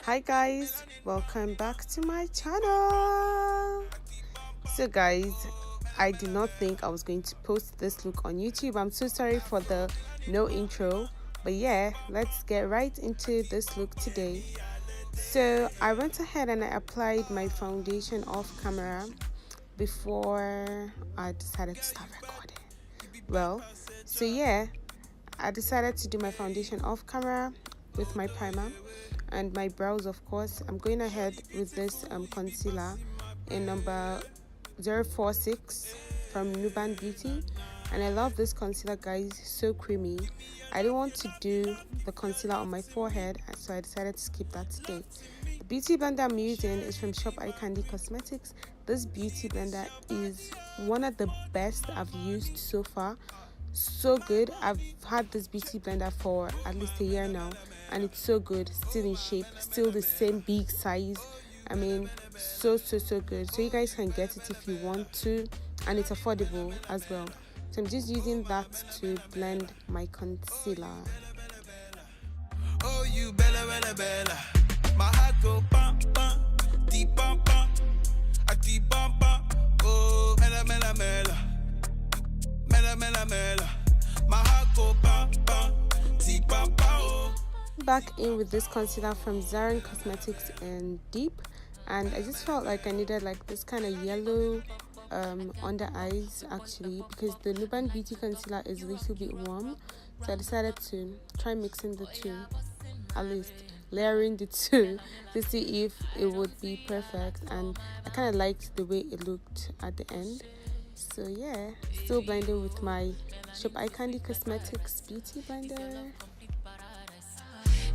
Hi guys, welcome back to my channel. So guys, I did not think I was going to post this look on YouTube. I'm so sorry for the no intro, but yeah, let's get right into this look today. So I went ahead and I applied my foundation off camera before I decided to start recording. Well, so yeah, I decided to do my foundation off camera with my primer and my brows. Of course, I'm going ahead with this concealer in number 046 from Nuban Beauty, and I love this concealer, guys. So creamy. I don't want to do the concealer on my forehead, so I decided to skip that today. The beauty blender I'm using is from Shop Eye Candy Cosmetics. This beauty blender is one of the best I've used so far. So good. I've had this beauty blender for at least a year now, and it's so good, still in shape, still the same big size. I mean, so good. So you guys can get it if you want to, and it's affordable as well. So I'm just using that to blend my concealer. Oh, you bella bella bella, my heart go bum bum, deep bum bum, a deep bum bum. Oh, mela mela mela, mela mela mela, my heart go bum bum, deep bum bum. Back in with this concealer from Zara Cosmetics in Deep, and I just felt like I needed like this kind of yellow under eyes actually, because the Nuban Beauty concealer is a little bit warm, so I decided to try mixing the two, at least layering the two to see if it would be perfect, and I kind of liked the way it looked at the end. So yeah, still blending with my Shop Eye Candy Cosmetics beauty blender.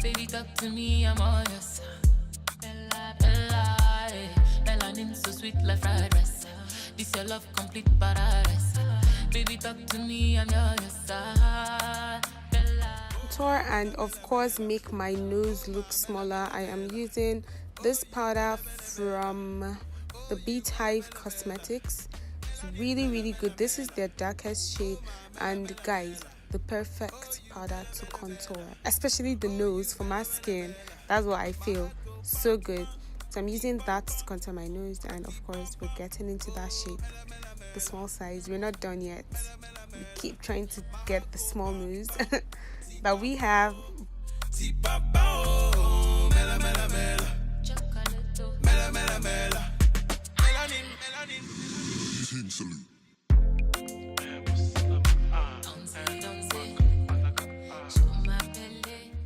Baby, talk to me, I'm all yours. Bella, bella, melanin so sweet like fried rice. This your love complete paradise. Baby, talk to me, I'm yours. Contour and of course make my nose look smaller. I am using this powder from the Beehive Cosmetics. It's really good. This is their darkest shade, and guys, the perfect powder to contour, especially the nose. For my skin, that's what I feel. So good. So I'm using that to contour my nose, and of course we're getting into that shape, the small size. We're not done yet. We keep trying to get the small nose that we have.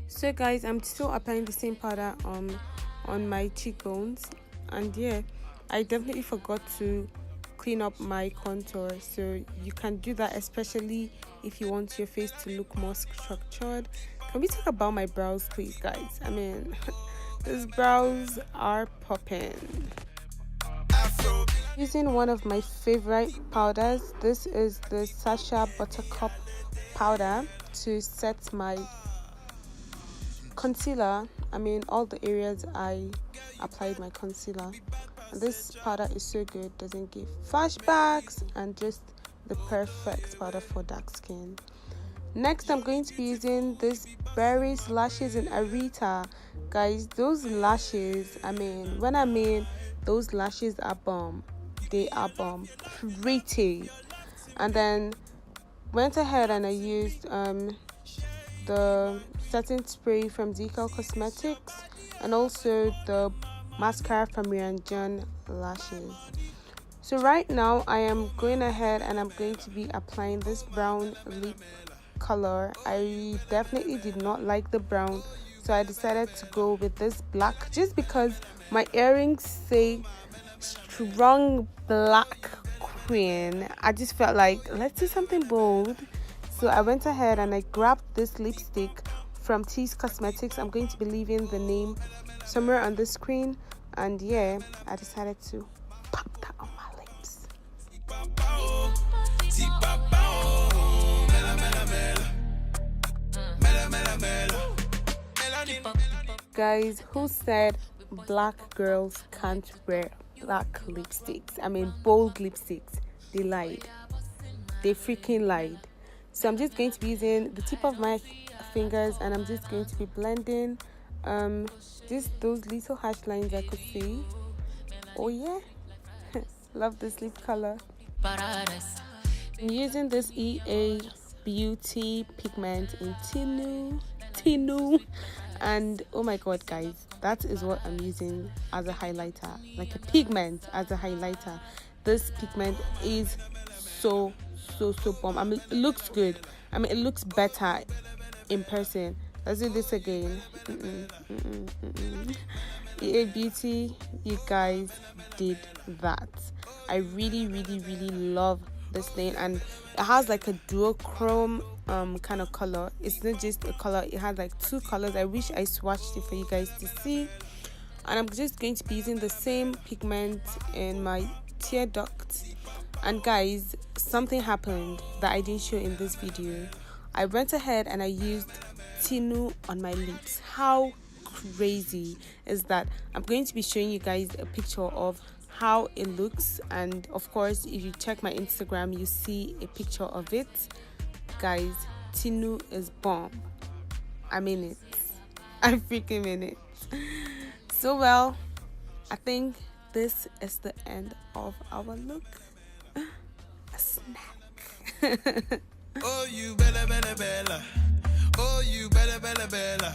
So guys, I'm still applying the same powder on my cheekbones, and yeah, I definitely forgot to clean up my contour, so you can do that, especially if you want your face to look more structured. Can we talk about my brows, please, guys? I mean, these brows are popping. Using one of my favorite powders, this is the Sasha Buttercup powder, to set my concealer. I mean, all the areas I applied my concealer. And this powder is so good, doesn't give flashbacks, and just the perfect powder for dark skin. Next, I'm going to be using this Berries lashes in Arita. Guys, those lashes, I mean, when I mean those lashes are bomb, they are bomb, pretty. And then went ahead and I used the setting spray from Decal Cosmetics, and also the mascara from Rian John Lashes. So right now I am going ahead and I'm going to be applying this brown lip color. I definitely did not like the brown, so I decided to go with this black, just because my earrings say strong black queen. I just felt like, let's do something bold. So I went ahead and I grabbed this lipstick from Tease Cosmetics. I'm going to be leaving the name somewhere on the screen, and yeah, I decided to pop that on my lips. Guys, who said black girls can't wear black lipsticks? I mean, bold lipsticks. They lied. They freaking lied. So I'm just going to be using the tip of my fingers, and I'm just going to be blending just those little hash lines I could see. Oh yeah. Love this lip color. I'm using this EA Beauty pigment in Tinu, and oh my god guys, that is what I'm using as a highlighter, like a pigment as a highlighter. This pigment is so bomb. I mean, it looks good. I mean, it looks better in person. Let's do this again. EA Beauty, you guys did that. I really love this thing, and it has like a duochrome kind of color. It's not just a color, it has like two colors. I wish I swatched it for you guys to see. And I'm just going to be using the same pigment in my tear duct. And guys, something happened that I didn't show in this video. I went ahead and I used Tinu on my lips. How crazy is that? I'm going to be showing you guys a picture of how it looks, and of course if you check my Instagram you see a picture of it. Guys, Tinu is bomb. I mean it. I freaking mean it. So well, I think this is the end of our look. A snack. Oh you bella bella bella, oh you bella bella bella,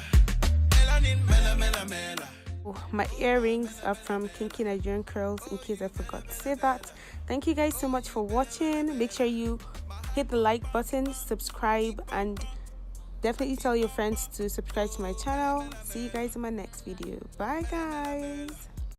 melanin mela mela mela. My earrings are from Kinky Nigerian Curls, in case I forgot to say that. Thank you guys so much for watching. Make sure you hit the like button, subscribe, and definitely tell your friends to subscribe to my channel. See you guys in my next video. Bye guys.